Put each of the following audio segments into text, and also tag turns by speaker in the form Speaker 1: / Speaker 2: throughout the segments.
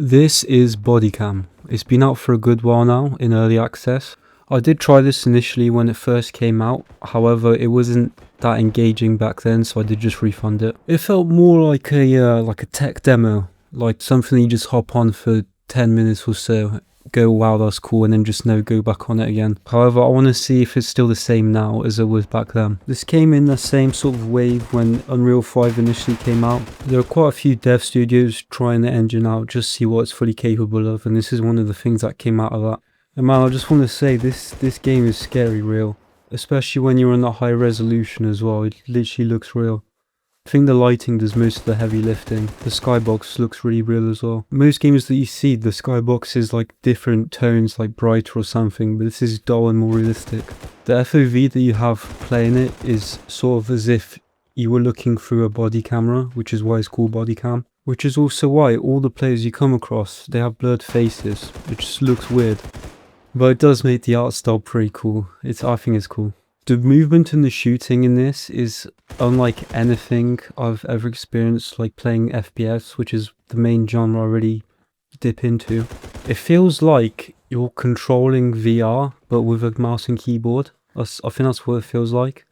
Speaker 1: This is Bodycam. It's been out for a good while now in early access. I did try this initially when it first came out, however it wasn't that engaging back then, so I did just refund it. It felt more like a tech demo, like something you just hop on for 10 minutes or so, go wow that's cool, and then just never go back on it again. However, I want to see if it's still the same now as it was back then. This came in the same sort of wave when Unreal 5 initially came out. There are quite a few dev studios trying the engine out just to see what it's fully capable of, and this is one of the things that came out of that. And man, I just want to say this game is scary real, especially when you're on that high resolution as well. It literally looks real. I think the lighting does most of the heavy lifting. The skybox looks really real as well. Most games that you see, the skybox is like different tones, like brighter or something, but this is dull and more realistic. The FOV that you have playing it is sort of as if you were looking through a body camera, which is why it's called Bodycam. Which is also why all the players you come across, they have blurred faces, which just looks weird. But it does make the art style pretty cool. I think it's cool. The movement and the shooting in this is unlike anything I've ever experienced, like playing FPS, which is the main genre I really dip into. It feels like you're controlling VR, but with a mouse and keyboard. I think that's what it feels like.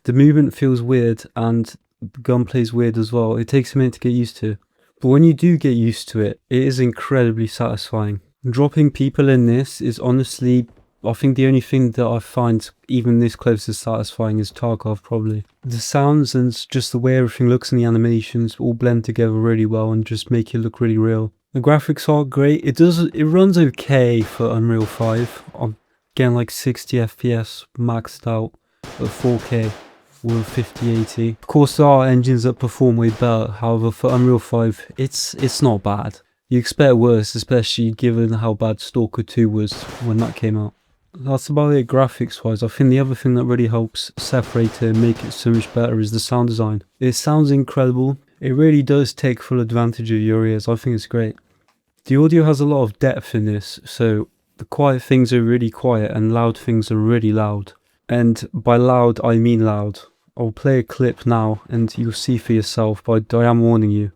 Speaker 1: The movement feels weird, and the gunplay is weird as well. It takes a minute to get used to. But when you do get used to it, it is incredibly satisfying. Dropping people in this is honestly, I think the only thing that I find even this close to satisfying is Tarkov probably. The sounds and just the way everything looks in the animations all blend together really well and just make it look really real. The graphics are great. It runs okay for Unreal 5. I'm getting like 60 FPS maxed out at 4K with 5080. Of course there are engines that perform way better, however for Unreal 5 it's not bad. You expect worse, especially given how bad Stalker 2 was when that came out. That's about it graphics wise. I think the other thing that really helps separate it and make it so much better is the sound design. It sounds incredible. It really does take full advantage of your ears. I think it's great. The audio has a lot of depth in this, so the quiet things are really quiet and loud things are really loud. And by loud I mean loud. I'll play a clip now and you'll see for yourself, but I am warning you.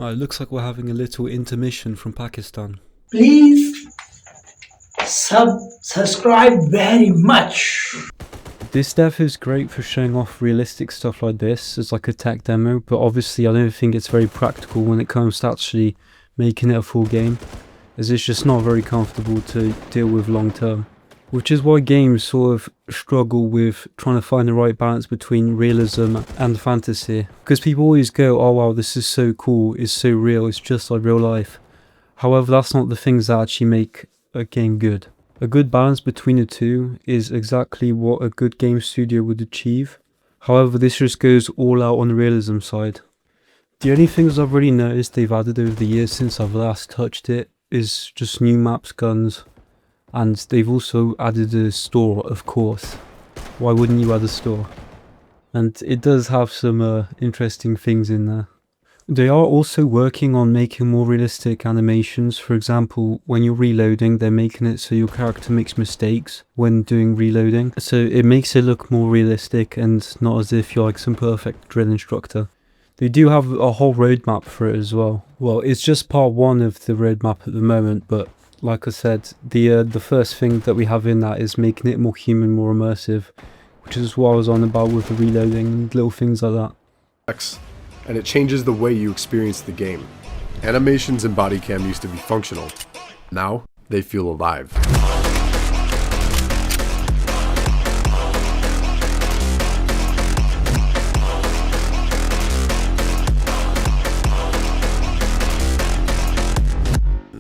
Speaker 1: It looks like we're having a little intermission from Pakistan.
Speaker 2: Please subscribe very much.
Speaker 1: This dev is great for showing off realistic stuff like this as like a tech demo, but obviously I don't think it's very practical when it comes to actually making it a full game, as it's just not very comfortable to deal with long term. Which is why games sort of struggle with trying to find the right balance between realism and fantasy. Because people always go, oh wow, this is so cool, it's so real, it's just like real life. However, that's not the things that actually make a game good. A good balance between the two is exactly what a good game studio would achieve. However, this just goes all out on the realism side. The only things I've really noticed they've added over the years since I've last touched it is just new maps, guns. And they've also added a store, of course. Why wouldn't you add a store? And it does have some interesting things in there. They are also working on making more realistic animations. For example, when you're reloading, they're making it so your character makes mistakes when doing reloading. So it makes it look more realistic and not as if you're like some perfect drill instructor. They do have a whole roadmap for it as well. Well, it's just part one of the roadmap at the moment, but like I said, the first thing that we have in that is making it more human, more immersive, which is what I was on about with the reloading and little things like that.
Speaker 3: And it changes the way you experience the game. Animations in Bodycam used to be functional. Now, they feel alive.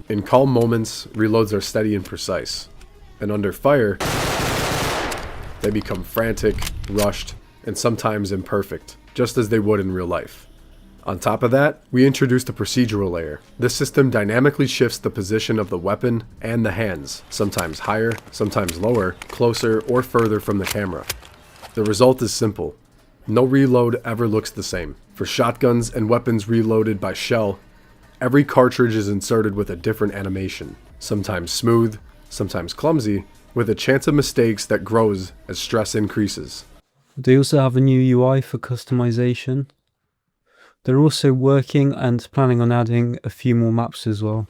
Speaker 3: In calm moments, reloads are steady and precise. And under fire, they become frantic, rushed, and sometimes imperfect, just as they would in real life. On top of that, we introduced a procedural layer. This system dynamically shifts the position of the weapon and the hands, sometimes higher, sometimes lower, closer or further from the camera. The result is simple. No reload ever looks the same. For shotguns and weapons reloaded by shell, every cartridge is inserted with a different animation, sometimes smooth, sometimes clumsy, with a chance of mistakes that grows as stress increases.
Speaker 1: They also have a new UI for customization. They're also working and planning on adding a few more maps as well.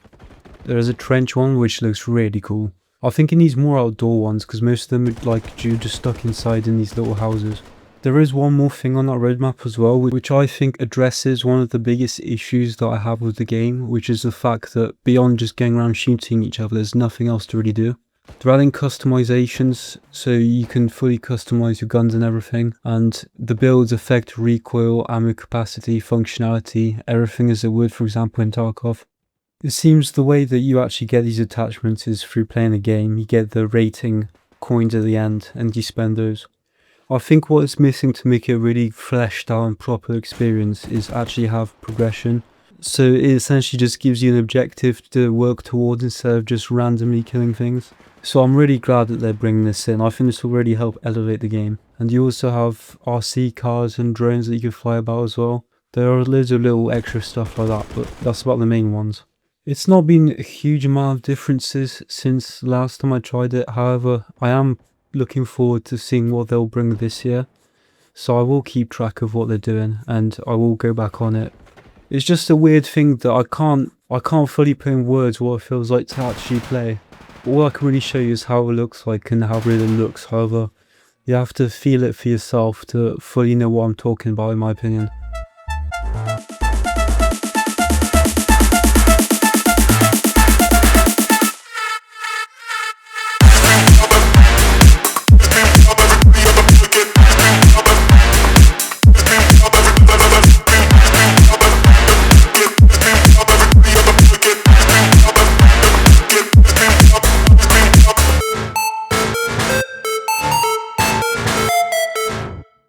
Speaker 1: There is a trench one which looks really cool. I think it needs more outdoor ones because most of them are like you just stuck inside in these little houses. There is one more thing on that roadmap as well, which I think addresses one of the biggest issues that I have with the game, which is the fact that beyond just going around shooting each other, there's nothing else to really do. They're adding customizations, so you can fully customize your guns and everything, and the builds affect recoil, ammo capacity, functionality, everything as it would, for example, in Tarkov. It seems the way that you actually get these attachments is through playing the game. You get the rating coins at the end, and you spend those. I think what is missing to make it a really fleshed out and proper experience is actually have progression. So it essentially just gives you an objective to work towards instead of just randomly killing things. So I'm really glad that they're bringing this in. I think this will really help elevate the game. And you also have RC cars and drones that you can fly about as well. There are loads of little extra stuff like that, but that's about the main ones. It's not been a huge amount of differences since last time I tried it. However, I am looking forward to seeing what they'll bring this year. So I will keep track of what they're doing and I will go back on it. It's just a weird thing that I can't fully put in words what it feels like to actually play. All I can really show you is how it looks like and how real it looks. However, you have to feel it for yourself to fully know what I'm talking about, in my opinion.